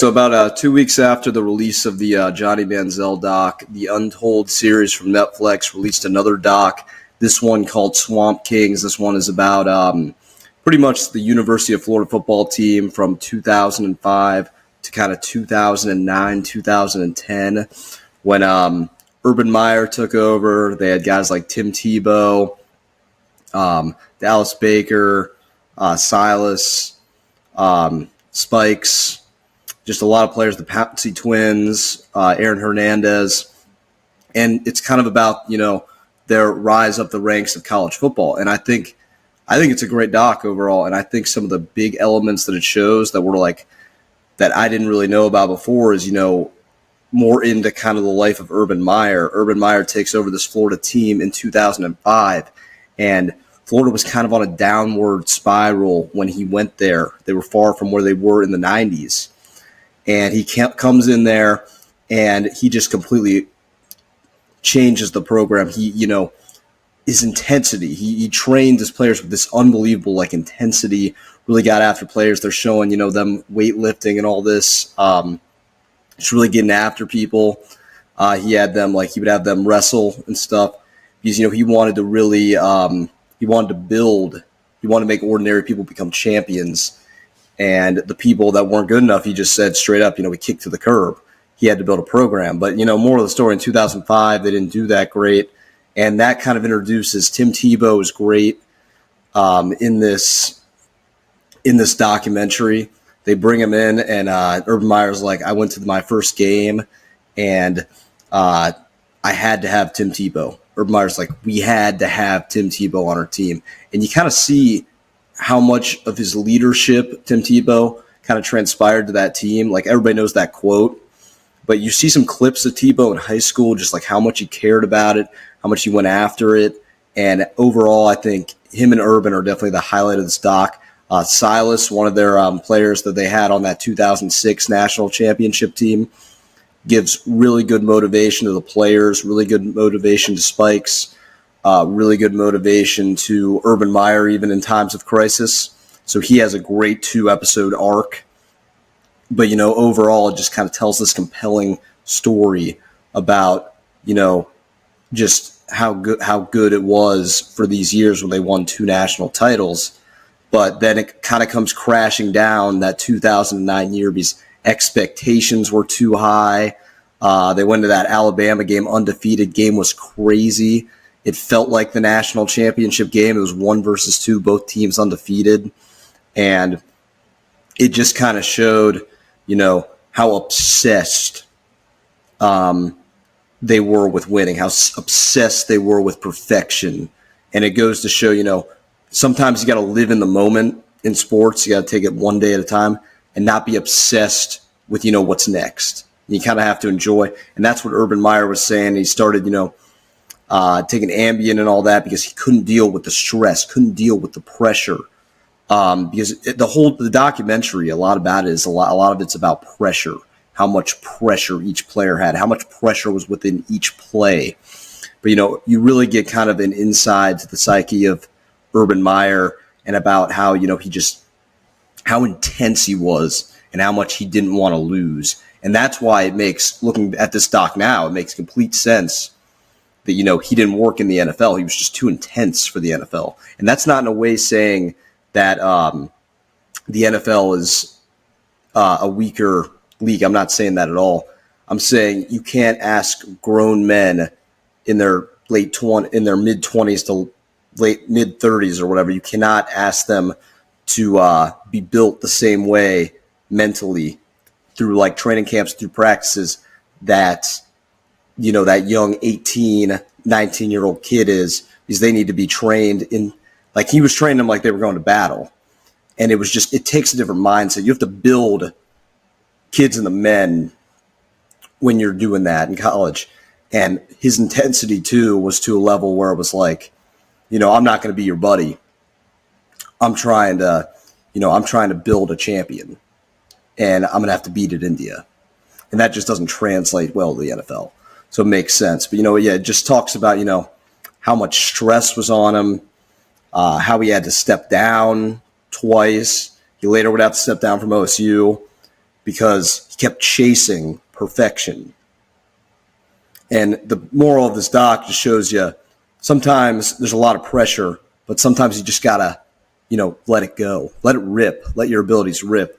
So about 2 weeks after the release of the Johnny Manziel doc, the Untold series from Netflix released another doc. This one called Swamp Kings. This one is about pretty much the University of Florida football team from 2005 to kind of 2009, 2010, when Urban Meyer took over. They had guys like Tim Tebow, Dallas Baker, Silas, Spikes, just a lot of players, the Patsy twins, Aaron Hernandez. And it's kind of about, their rise up the ranks of college football. And I think it's a great doc overall. And I think some of the big elements that it shows that were like, that I didn't really know about before is, more into kind of the life of Urban Meyer. Urban Meyer takes over this Florida team in 2005. And Florida was kind of on a downward spiral when he went there. They were far from where they were in the 90s. And he comes in there, and he just completely changes the program. His intensity. He trained his players with this unbelievable intensity. Really got after players. They're showing them weightlifting and all this. Just really getting after people. He had them he would have them wrestle and stuff because he wanted to really he wanted to build. He wanted to make ordinary people become champions. And the people that weren't good enough, he just said straight up, we kicked to the curb. He had to build a program. But, more of the story, in 2005, they didn't do that great. And that kind of introduces Tim Tebow is great in this documentary. They bring him in, and Urban Meyer's like, I went to my first game, and I had to have Tim Tebow. Urban Meyer's like, we had to have Tim Tebow on our team. And you kind of see how much of his leadership Tim Tebow kind of transpired to that team. Everybody knows that quote, but you see some clips of Tebow in high school, just how much he cared about it, how much he went after it. And overall, I think him and Urban are definitely the highlight of this doc. Silas, one of their players that they had on that 2006 national championship team, gives really good motivation to the players, really good motivation to Spikes, really good motivation to Urban Meyer, even in times of crisis. So he has a great 2-episode arc. But, overall, it just kind of tells this compelling story about, just how good it was for these years when they won 2 national titles. But then it kind of comes crashing down that 2009 year because expectations were too high. They went to that Alabama game undefeated. Game was crazy. It felt like the national championship game. It was 1 versus 2, both teams undefeated. And it just kind of showed, how obsessed they were with winning, how obsessed they were with perfection. And it goes to show, sometimes you got to live in the moment in sports. You got to take it one day at a time and not be obsessed with, what's next. You kind of have to enjoy. And that's what Urban Meyer was saying. He started, taking Ambien and all that because he couldn't deal with the stress, couldn't deal with the pressure. Because the documentary, a lot about it is a lot of it's about pressure, how much pressure each player had, how much pressure was within each play. But, you really get kind of an insight to the psyche of Urban Meyer and about how, how intense he was and how much he didn't want to lose. And that's why it makes, looking at this doc now, it makes complete sense that, he didn't work in the NFL. He was just too intense for the NFL. And that's not in a way saying that the NFL is a weaker league. I'm not saying that at all. I'm saying you can't ask grown men in their mid-20s to late mid-30s or whatever. You cannot ask them to be built the same way mentally through training camps, through practices that that young 18, 19-year-old kid is, because they need to be trained in, he was training them like they were going to battle. And it takes a different mindset. You have to build kids and the men when you're doing that in college. And his intensity too was to a level where it was I'm not going to be your buddy. I'm trying to build a champion, and I'm going to have to beat it India. And that just doesn't translate well to the NFL. So it makes sense. But, it just talks about, how much stress was on him, how he had to step down twice. He later would have to step down from OSU. because he kept chasing perfection. And the moral of this doc just shows you sometimes there's a lot of pressure, but sometimes you just got to, let it go. Let it rip. Let your abilities rip.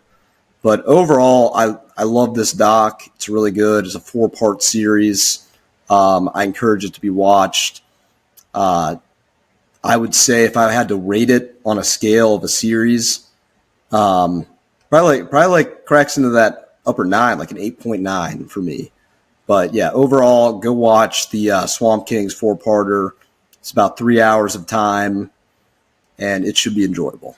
But overall, I love this doc. It's really good. It's a 4-part series. I encourage it to be watched. I would say if I had to rate it on a scale of a series, probably like cracks into that upper 9, like an 8.9 for me. But yeah, overall, go watch the Swamp Kings 4-parter. It's about 3 hours of time, and it should be enjoyable.